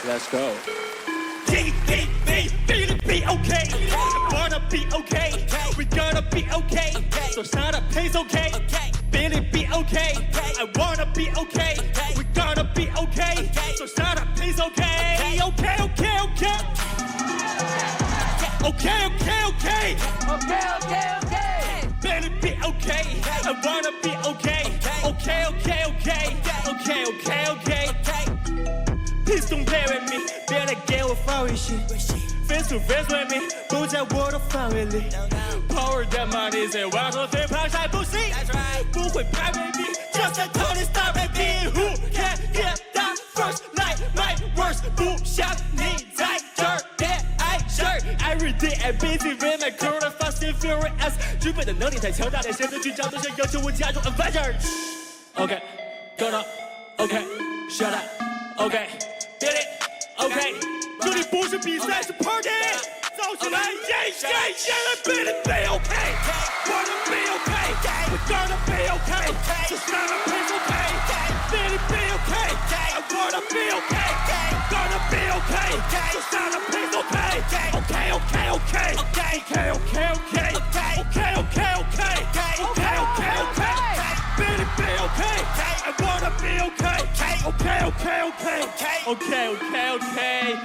Let's go. Be okay. I wanna be okay. We're gonna be okay. So shut up, please, okay. Billy, be okay. I wanna be okay. We're gonna be okay. So shut up, please, okay. Okay, okay, okay. Okay, okay, okay. Billy, be okay. I wanna be okay. Okay, okay, okay. Okay, okay, okay. Please don't play with me. 别来给我发微信。Face to face with me， 不在我的范围里。Power that money， 在网上最怕晒不行，不会拍 baby，just like Tony Stark baby。Who can get that first like my words？ 不像你在这儿恋爱事儿。Every day I'm busy with my girl and fast and furious。具备的能力太强大，连谁的局长都想要求我加入 Avenger。OK，go now。OK，shut up。OK，Billy。OK。这里不是比赛，是 party， 走起来 ，yeah，Billy be okay， wanna be okay， we're gonna be okay， so shut up, please okay，Billy be okay， I wanna be okay， gonna be okay， so shut up, please okay，okay，okay，okay，okay，okay，okay，okay，okay，okay，Billy be okay， I wanna be okay， okay，okay，okay，okay，okay，okay。